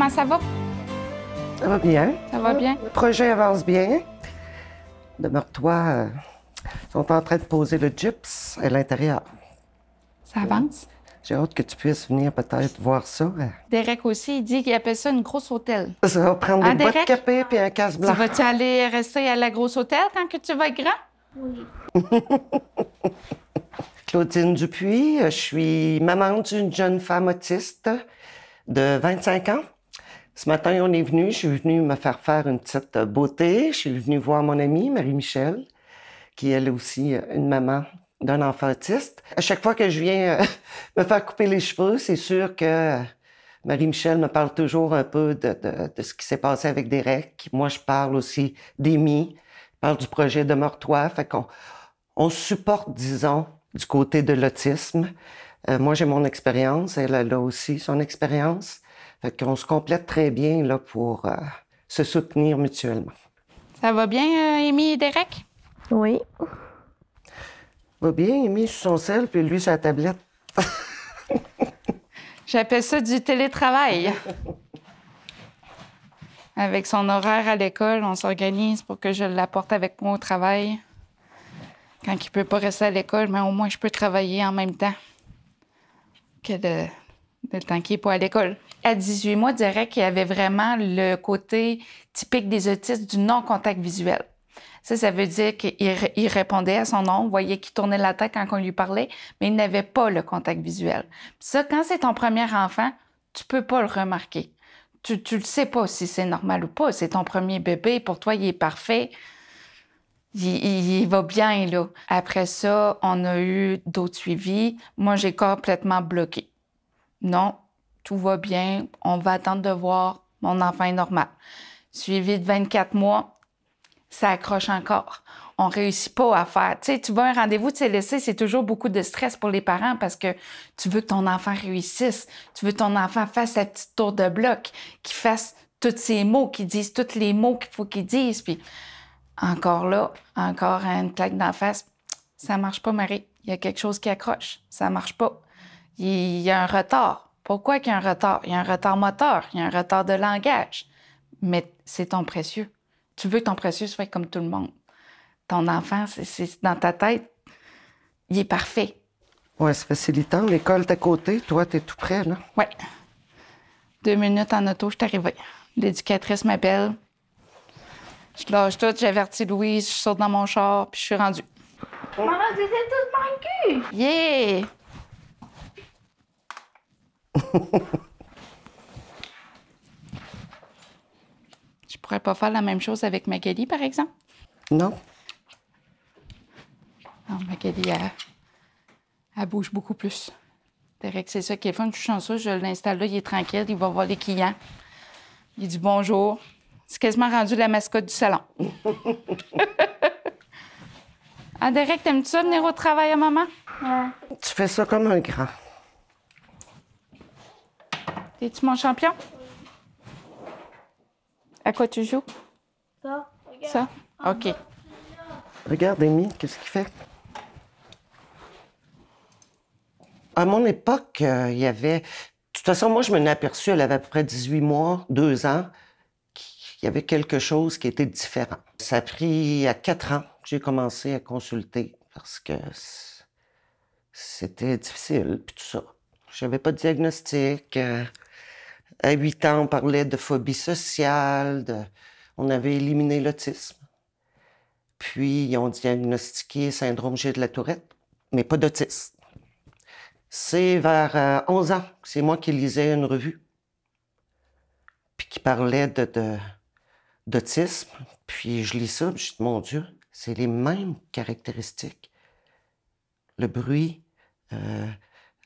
Comment ça va? Ça va bien. Ça va bien? Le projet avance bien. Demeure-toi, sont en train de poser le gyps à l'intérieur. Ça avance? J'ai hâte que tu puisses venir peut-être voir ça. Derek aussi, il dit qu'il appelle ça une grosse hôtel. Ça va prendre Ah, des bottes Derek? capées et un casse blanc. Tu vas-tu aller rester à la grosse hôtel quand que tu vas être grand? Oui. Claudine Dupuis, je suis maman d'une jeune femme autiste de 25 ans. Ce matin, on est venu, je suis venue me faire une petite beauté. Je suis venue voir mon amie, Marie-Michel, qui elle aussi une maman d'un enfant autiste. À chaque fois que je viens me faire couper les cheveux, c'est sûr que Marie-Michel me parle toujours un peu de ce qui s'est passé avec Derek. Moi, je parle aussi d'Amy, je parle du projet Demeure-toi. Fait qu'on supporte, disons, du côté de l'autisme. Moi, j'ai mon expérience, elle a aussi son expérience. Fait qu'on se complète très bien là, pour se soutenir mutuellement. Ça va bien, Amy et Derek? Oui. Va bien, Amy sur son sel, puis lui sur la tablette. J'appelle ça du télétravail. Avec son horaire à l'école, on s'organise pour que je l'apporte avec moi au travail. Quand il peut pas rester à l'école, mais au moins je peux travailler en même temps que le temps qu'il n'est pas à l'école. À 18 mois, Derek il avait vraiment le côté typique des autistes du non-contact visuel. Ça veut dire qu'il répondait à son nom, on voyait qu'il tournait la tête quand on lui parlait, mais il n'avait pas le contact visuel. Puis ça, quand c'est ton premier enfant, tu peux pas le remarquer. Tu le sais pas si c'est normal ou pas. C'est ton premier bébé, pour toi, il est parfait. Il va bien, là. Après ça, on a eu d'autres suivis. Moi, j'ai complètement bloqué. Non, tout va bien. On va attendre de voir. Mon enfant est normal. Suivi de 24 mois, ça accroche encore. On réussit pas à faire. Tu sais, tu vas à un rendez-vous de CLSC, c'est toujours beaucoup de stress pour les parents parce que tu veux que ton enfant réussisse. Tu veux que ton enfant fasse sa petite tour de bloc, qu'il fasse tous ces mots, qu'il dise tous les mots qu'il faut qu'il dise. Puis encore là, encore une claque d'en face. Ça marche pas, Marie. Il y a quelque chose qui accroche. Ça marche pas. Il y a un retard. Pourquoi qu'il y a un retard? Il y a un retard moteur, il y a un retard de langage. Mais c'est ton précieux. Tu veux que ton précieux soit comme tout le monde. Ton enfant, c'est dans ta tête, il est parfait. Oui, c'est facilitant. L'école est à côté. Toi, t'es tout près, là. Oui. 2 minutes en auto, je suis arrivée. L'éducatrice m'appelle. Je lâche tout, j'avertis Louise, je saute dans mon char, puis je suis rendue. Maman, tu étais toute manquée. Yeah! Je pourrais pas faire la même chose avec Magali, par exemple? Non? Non, Magali, elle bouge beaucoup plus. Derek, c'est ça qui est fun. Je suis chanceuse, je l'installe là, il est tranquille, il va voir les clients. Il dit bonjour. C'est quasiment rendu la mascotte du salon. Ah, Derek, t'aimes-tu ça venir au travail à maman? Ouais. Tu fais ça comme un grand. Es-tu mon champion? À quoi tu joues? Ça, regarde. Ça? OK. Regarde, Amy, qu'est-ce qu'il fait? À mon époque, il y avait... De toute façon, moi, je m'en ai aperçu, elle avait à peu près 18 mois, 2 ans, qu'il y avait quelque chose qui était différent. Ça a pris à 4 ans que j'ai commencé à consulter parce que c'était difficile, puis tout ça. J'avais pas de diagnostic. À 8 ans, on parlait de phobie sociale, on avait éliminé l'autisme. Puis, ils ont diagnostiqué syndrome G de la Tourette, mais pas d'autisme. C'est vers 11 ans, c'est moi qui lisais une revue, puis qui parlait d'autisme. Puis je lis ça, puis je dis, mon Dieu, c'est les mêmes caractéristiques. Le bruit,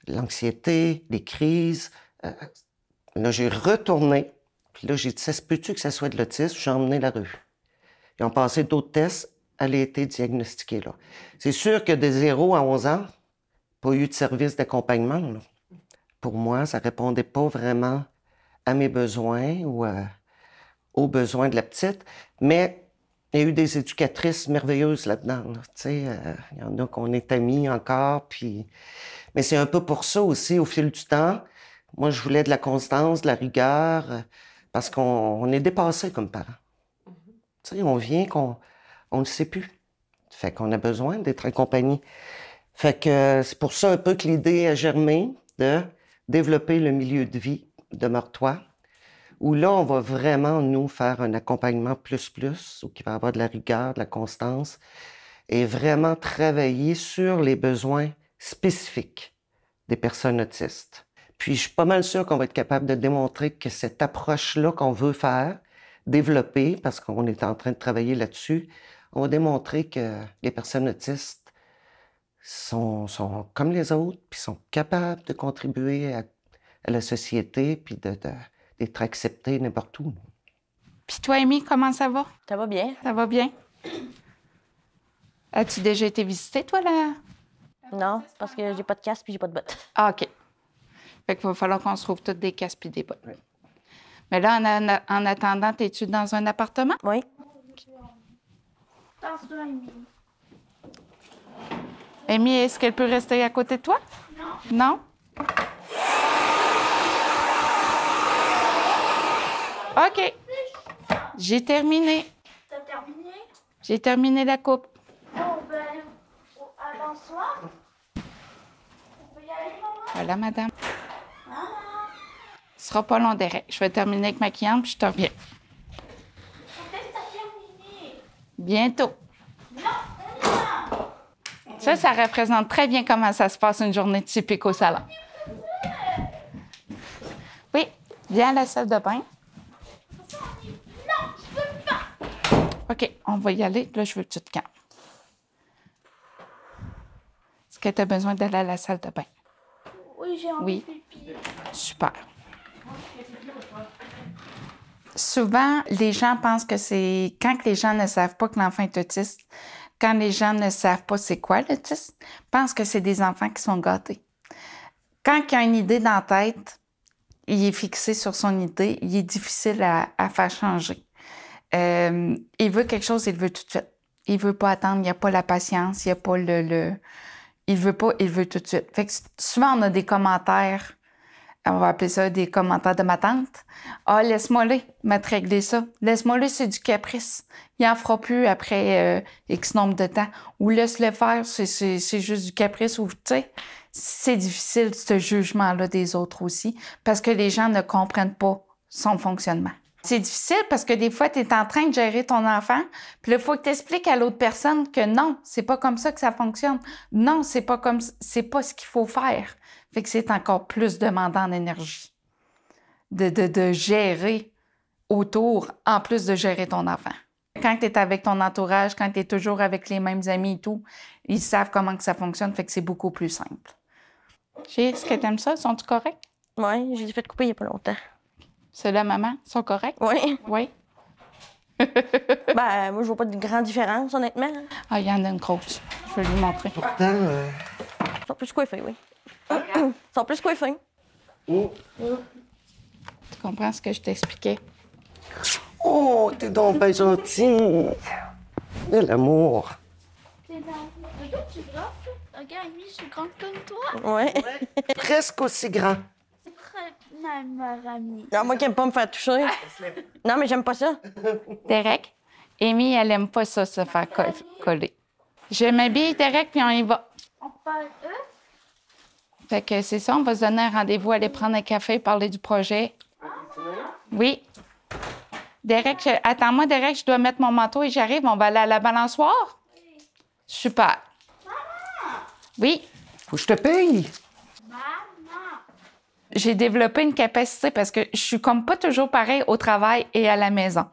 l'anxiété, les crises. Là, j'ai retourné, puis là, j'ai dit, ça se peut-tu que ça soit de l'autisme? J'ai emmené la revue. Ils ont passé d'autres tests, elle a été diagnostiquée là. C'est sûr que de 0 à 11 ans, pas eu de service d'accompagnement, là. Pour moi, ça répondait pas vraiment à mes besoins ou aux besoins de la petite, mais il y a eu des éducatrices merveilleuses là-dedans. Là. Tu sais, il y en a qu'on est amis encore, puis... Mais c'est un peu pour ça aussi, au fil du temps. Moi, je voulais de la constance, de la rigueur. Parce qu'on est dépassé comme parents. Tu sais, on vient qu'on ne sait plus. Fait qu'on a besoin d'être accompagné. Fait que c'est pour ça un peu que l'idée a germé de développer le milieu de vie de Meurthois, où là, on va vraiment, nous, faire un accompagnement plus, où il va y avoir de la rigueur, de la constance, et vraiment travailler sur les besoins spécifiques des personnes autistes. Puis, je suis pas mal sûr qu'on va être capable de démontrer que cette approche-là qu'on veut faire, développer, parce qu'on est en train de travailler là-dessus, on va démontrer que les personnes autistes sont comme les autres, puis sont capables de contribuer à la société, puis d'être acceptés n'importe où. Puis toi, Amy, comment ça va? Ça va bien? Ça va bien? As-tu déjà été visiter, toi, là? Non, parce que j'ai pas de casque puis j'ai pas de bottes. Ah, OK. Fait qu'il va falloir qu'on se trouve toutes des casques puis des bottes. Oui. Mais là, en attendant, es-tu dans un appartement? Oui. Amy, est-ce qu'elle peut rester à côté de toi? Non. Non? OK. J'ai terminé. T'as terminé? J'ai terminé la coupe. Bon, ben, avant ce soir, on peut y aller, maman? Voilà, madame. Ce sera pas long, Derek. Je vais terminer avec ma cliente, puis je te reviens. Quand est-ce que t'as terminé? Bientôt. Non, on y va! Ça représente très bien comment ça se passe une journée typique au salon. Oui, viens à la salle de bain. Non, je peux pas! OK, on va y aller. Là, je veux que tu te calmes. Est-ce que tu as besoin d'aller à la salle de bain? Oui, j'ai envie Oui. de pipi. Super. Souvent, les gens pensent que c'est... Quand les gens ne savent pas que l'enfant est autiste, quand les gens ne savent pas c'est quoi l'autisme, pensent que c'est des enfants qui sont gâtés. Quand il y a une idée dans la tête, il est fixé sur son idée, il est difficile à faire changer. Il veut quelque chose, il le veut tout de suite. Il veut pas attendre, il n'y a pas la patience, il n'y a pas Il veut pas, il veut tout de suite. Fait que souvent, on a des commentaires, on va appeler ça des commentaires de ma tante. « Ah, laisse-moi-le, m'a régler ça. Laisse-moi-le, c'est du caprice. Il n'en fera plus après X nombre de temps. Ou laisse-le faire, c'est juste du caprice. » Ou, tu sais, c'est difficile, ce jugement-là des autres aussi, parce que les gens ne comprennent pas son fonctionnement. C'est difficile parce que des fois, tu es en train de gérer ton enfant, puis là, il faut que tu expliques à l'autre personne que non, c'est pas comme ça que ça fonctionne. Non, c'est pas ce qu'il faut faire. Fait que c'est encore plus demandant en énergie de gérer autour, en plus de gérer ton enfant. Quand tu es avec ton entourage, quand tu es toujours avec les mêmes amis et tout, ils savent comment que ça fonctionne, fait que c'est beaucoup plus simple. Est-ce que tu aimes ça? Sont-ils corrects? Oui, j'ai fait couper il y a pas longtemps. Ceux-là, maman, sont corrects? Oui. Oui. Ben, moi, je vois pas de grande différence, honnêtement. Ah, il y en a une grosse. Je vais lui montrer. Pourtant, Ils sont plus coiffés, oui. Ils sont plus coiffés. oh, Tu comprends ce que je t'expliquais? oh, t'es donc bien gentil. De l'amour. T'es dans... Regarde, tu es grand. Regarde, Amy, je suis grande comme toi. Oui. Presque aussi grand. C'est très ma amie. Non, moi qui aime pas me faire toucher. Non, mais j'aime pas ça. Derek, Amy, elle aime pas ça, se faire coller. Je m'habille, Derek, puis on y va. On parle eux? Fait que c'est ça, on va se donner un rendez-vous, aller prendre un café, parler du projet. Oui. Derek, attends-moi, Derek, je dois mettre mon manteau et j'arrive. On va aller à la balançoire? Super. Oui. Faut que je te paye. J'ai développé une capacité parce que je suis comme pas toujours pareil au travail et à la maison.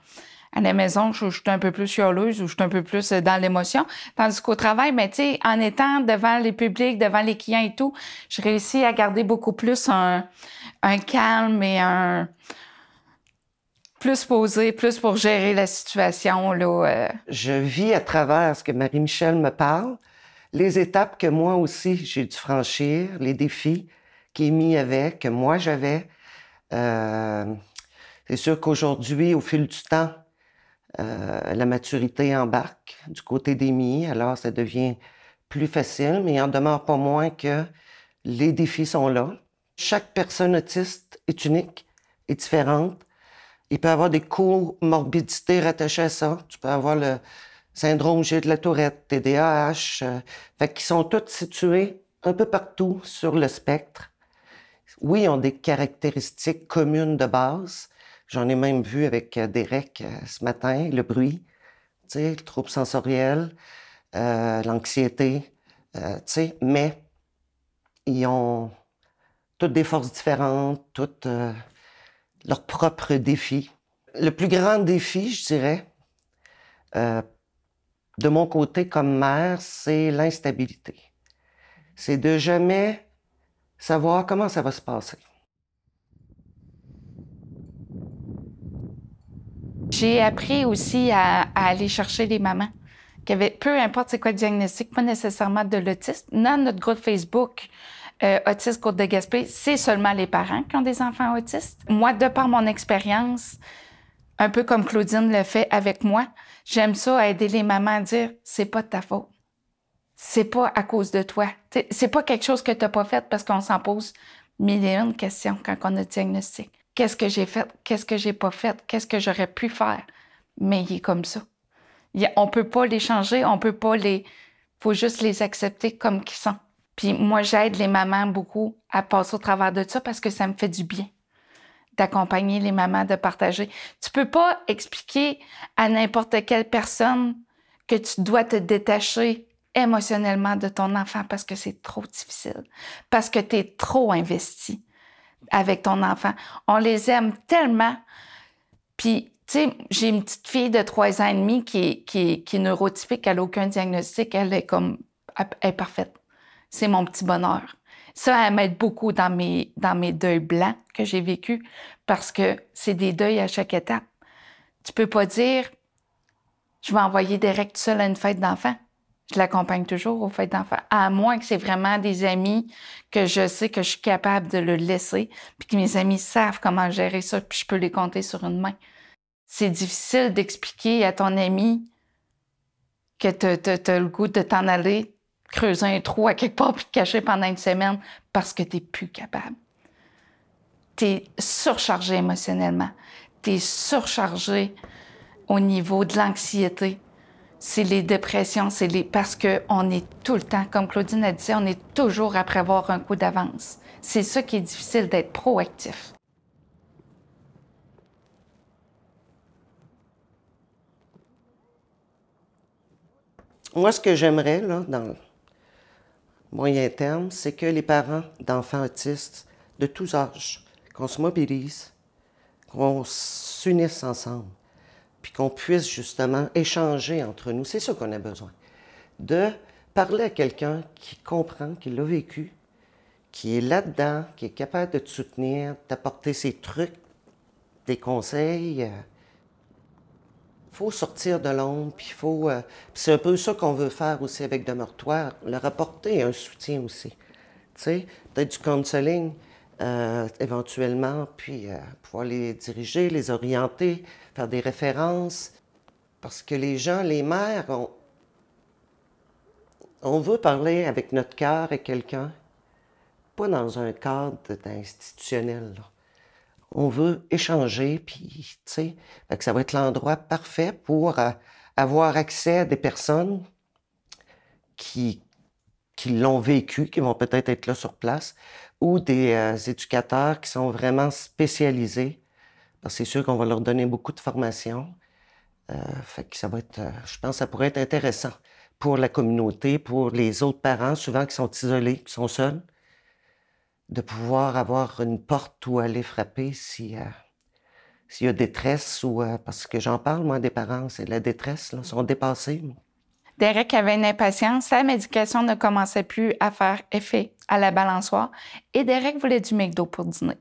À la maison, je suis un peu plus chialeuse ou je suis un peu plus dans l'émotion. Tandis qu'au travail, ben, tu sais, en étant devant les publics, devant les clients et tout, je réussis à garder beaucoup plus un calme et un plus posé, plus pour gérer la situation, là. Je vis à travers ce que Marie-Michel me parle, les étapes que moi aussi j'ai dû franchir, les défis qu'Amy avait, que moi j'avais. C'est sûr qu'aujourd'hui, au fil du temps, la maturité embarque du côté d'Amy, alors ça devient plus facile, mais il n'en demeure pas moins que les défis sont là. Chaque personne autiste est unique, est différente. Il peut avoir des comorbidités rattachées à ça. Tu peux avoir le syndrome G de la Tourette, TDAH, fait qu'ils sont tous situés un peu partout sur le spectre. Oui, ils ont des caractéristiques communes de base. J'en ai même vu avec Derek ce matin, le bruit, tu sais, le trouble sensoriel, l'anxiété, tu sais, mais ils ont toutes des forces différentes, toutes leurs propres défis. Le plus grand défi, je dirais, de mon côté comme mère, c'est l'instabilité. C'est de jamais savoir comment ça va se passer. J'ai appris aussi à aller chercher les mamans qui avaient, peu importe c'est quoi le diagnostic, pas nécessairement de l'autisme. Dans notre groupe Facebook, Autisme Côte de Gaspé, c'est seulement les parents qui ont des enfants autistes. Moi, de par mon expérience, un peu comme Claudine le fait avec moi, j'aime ça aider les mamans à dire « c'est pas de ta faute. C'est pas à cause de toi. C'est pas quelque chose que t'as pas fait parce qu'on s'en pose mille et une questions quand on a le diagnostic. Qu'est-ce que j'ai fait? Qu'est-ce que j'ai pas fait? Qu'est-ce que j'aurais pu faire? Mais il est comme ça. On peut pas les changer, on peut pas les... faut juste les accepter comme qu'ils sont. Puis moi, j'aide les mamans beaucoup à passer au travers de ça parce que ça me fait du bien d'accompagner les mamans, de partager. Tu peux pas expliquer à n'importe quelle personne que tu dois te détacher émotionnellement de ton enfant parce que c'est trop difficile, parce que tu es trop investi avec ton enfant. On les aime tellement. Puis, tu sais, j'ai une petite fille de 3 ans et demi qui est neurotypique, elle n'a aucun diagnostic, elle est parfaite. C'est mon petit bonheur. Ça, elle m'aide beaucoup dans mes deuils blancs que j'ai vécus parce que c'est des deuils à chaque étape. Tu peux pas dire, je vais envoyer Derek tout seul à une fête d'enfants. Je l'accompagne toujours aux fêtes d'enfants, à moins que c'est vraiment des amis que je sais que je suis capable de le laisser, puis que mes amis savent comment gérer ça, puis je peux les compter sur une main. C'est difficile d'expliquer à ton ami que t'as le goût de t'en aller, creuser un trou à quelque part puis te cacher pendant une semaine parce que t'es plus capable. T'es surchargé émotionnellement. T'es surchargé au niveau de l'anxiété. C'est les dépressions, parce qu'on est tout le temps, comme Claudine a dit, on est toujours à prévoir un coup d'avance. C'est ça qui est difficile, d'être proactif. Moi, ce que j'aimerais, là, dans le moyen terme, c'est que les parents d'enfants autistes de tous âges, qu'on se mobilise, qu'on s'unisse ensemble, puis qu'on puisse justement échanger entre nous. C'est ça qu'on a besoin. De parler à quelqu'un qui comprend, qui l'a vécu, qui est là-dedans, qui est capable de te soutenir, d'apporter ses trucs, des conseils. Il faut sortir de l'ombre, puis c'est un peu ça qu'on veut faire aussi avec Demeure-toi, leur apporter un soutien aussi. Tu sais, peut-être du counseling, éventuellement, puis pouvoir les diriger, les orienter, faire des références. Parce que les gens, les mères, on veut parler avec notre cœur à quelqu'un, pas dans un cadre institutionnel, là. On veut échanger, puis, tu sais, ça va être l'endroit parfait pour avoir accès à des personnes qui l'ont vécu, qui vont peut-être être là sur place, ou des éducateurs qui sont vraiment spécialisés. Parce que c'est sûr qu'on va leur donner beaucoup de formation. Fait que ça va être, je pense que ça pourrait être intéressant pour la communauté, pour les autres parents, souvent qui sont isolés, qui sont seuls, de pouvoir avoir une porte où aller frapper s'il y a détresse ou parce que j'en parle, moi, des parents, c'est la détresse, là, ils sont dépassés. Derek avait une impatience, sa médication ne commençait plus à faire effet à la balançoire et Derek voulait du McDo pour dîner.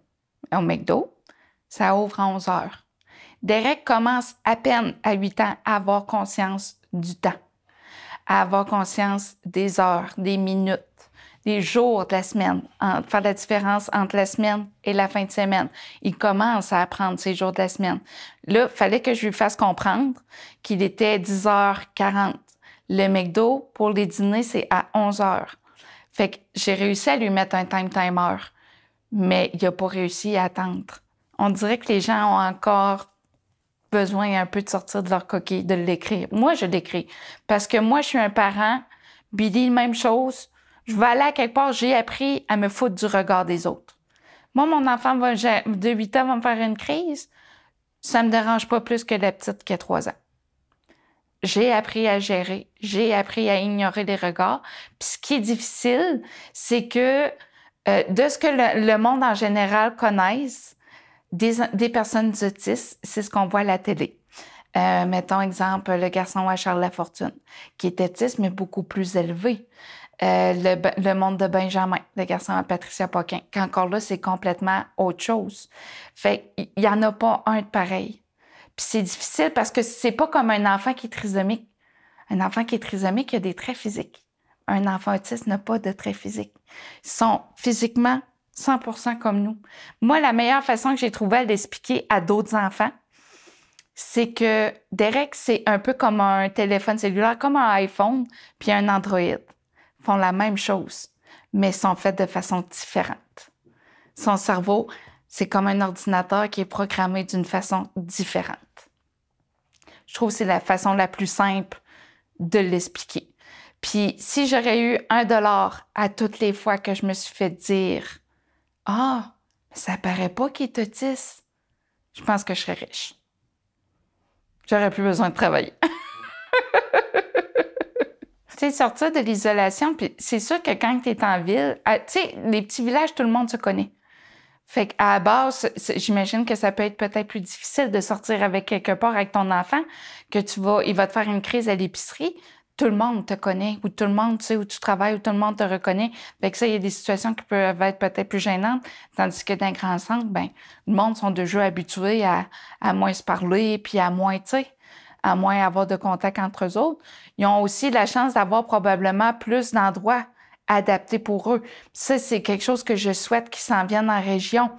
Au McDo, ça ouvre à 11 heures. Derek commence à peine à 8 ans à avoir conscience du temps, à avoir conscience des heures, des minutes, des jours de la semaine, faire la différence entre la semaine et la fin de semaine. Il commence à apprendre ces jours de la semaine. Là, il fallait que je lui fasse comprendre qu'il était 10h40. Le McDo, pour les dîners, c'est à 11h. Fait que j'ai réussi à lui mettre un timer, mais il n'a pas réussi à attendre. On dirait que les gens ont encore besoin un peu de sortir de leur coquille, de l'écrire. Moi, je l'écris. Parce que moi, je suis un parent, Billy, même chose. Je vais aller à quelque part, j'ai appris à me foutre du regard des autres. Moi, mon enfant de 8 ans va me faire une crise. Ça me dérange pas plus que la petite qui a 3 ans. J'ai appris à gérer, j'ai appris à ignorer les regards. Puis ce qui est difficile, c'est que de ce que le monde en général connaisse, des personnes autistes, c'est ce qu'on voit à la télé. Mettons exemple, le garçon à Charles Lafortune, qui est autiste, mais beaucoup plus élevé. Le monde de Benjamin, le garçon à Patricia Paquin, qu'encore là, c'est complètement autre chose. Fait il n'y en a pas un de pareil. Puis c'est difficile parce que c'est pas comme un enfant qui est trisomique. Un enfant qui est trisomique, il a des traits physiques. Un enfant autiste n'a pas de traits physiques. Ils sont physiquement 100% comme nous. Moi, la meilleure façon que j'ai trouvé à l'expliquer à d'autres enfants, c'est que Derek, c'est un peu comme un téléphone cellulaire, comme un iPhone, puis un Android. Ils font la même chose, mais sont faits de façon différente. Son cerveau, c'est comme un ordinateur qui est programmé d'une façon différente. Je trouve que c'est la façon la plus simple de l'expliquer. Puis, si j'aurais eu $1 à toutes les fois que je me suis fait dire « Ah, ça paraît pas qu'il est autiste », je pense que je serais riche. J'aurais plus besoin de travailler. Tu sais, sortir de l'isolation, puis c'est sûr que quand tu es en ville, tu sais, les petits villages, tout le monde se connaît. Fait qu'à la base, j'imagine que ça peut être peut-être plus difficile de sortir avec quelque part avec ton enfant, que il va te faire une crise à l'épicerie. Tout le monde te connaît, ou tout le monde sait où tu travailles, ou tout le monde te reconnaît. Fait que ça, il y a des situations qui peuvent être peut-être plus gênantes, tandis que dans un grand centre, ben, le monde sont déjà habitués à moins se parler, puis à moins, tu sais, à moins avoir de contact entre eux autres. Ils ont aussi la chance d'avoir probablement plus d'endroits adaptés pour eux. Ça, c'est quelque chose que je souhaite qu'ils s'en viennent en région.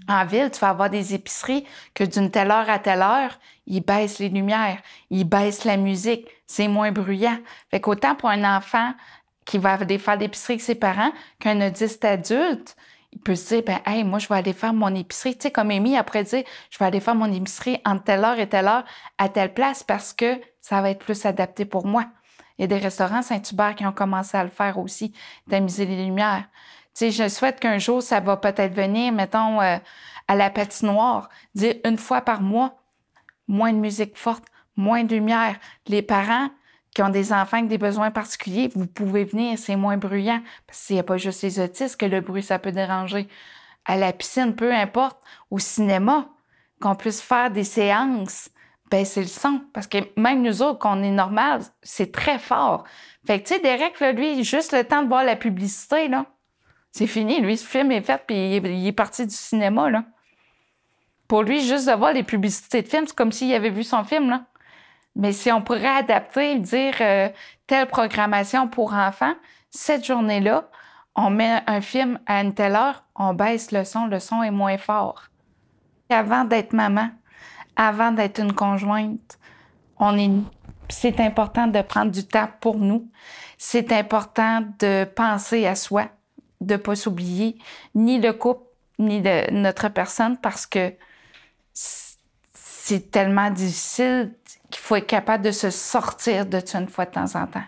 En ville, tu vas avoir des épiceries que d'une telle heure à telle heure, ils baissent les lumières, ils baissent la musique, c'est moins bruyant. Fait qu'autant pour un enfant qui va aller faire l'épicerie avec ses parents qu'un autiste adulte, il peut se dire, ben, hey, moi, je vais aller faire mon épicerie. Tu sais, comme Amy, après dire, je vais aller faire mon épicerie entre telle heure et telle heure à telle place parce que ça va être plus adapté pour moi. Il y a des restaurants Saint-Hubert qui ont commencé à le faire aussi, tamiser les lumières. Tu sais, je souhaite qu'un jour, ça va peut-être venir, mettons, à la patinoire, dire une fois par mois, moins de musique forte, moins de lumière. Les parents qui ont des enfants avec des besoins particuliers, vous pouvez venir, c'est moins bruyant. Parce qu'il n'y a pas juste les autistes que le bruit, ça peut déranger. À la piscine, peu importe, au cinéma, qu'on puisse faire des séances, ben c'est le son. Parce que même nous autres, qu'on est normal, c'est très fort. Fait que, tu sais, Derek, là, lui, juste le temps de voir la publicité, là, c'est fini. Lui, ce film est fait, puis il est parti du cinéma, là. Pour lui, juste de voir les publicités de films, c'est comme s'il avait vu son film, là. Mais si on pourrait adapter, dire telle programmation pour enfants, cette journée-là, on met un film à une telle heure, on baisse le son est moins fort. Avant d'être maman, avant d'être une conjointe, on est nous. C'est important de prendre du temps pour nous. C'est important de penser à soi, de ne pas s'oublier, ni le couple, ni notre personne, parce que c'est tellement difficile qu'il faut être capable de se sortir de ça une fois de temps en temps.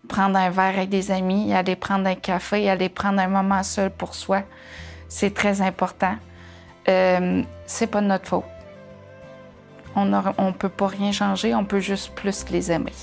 Prendre un verre avec des amis, aller prendre un café, aller prendre un moment seul pour soi, c'est très important. C'est pas de notre faute. On peut pas rien changer, on peut juste plus les aimer.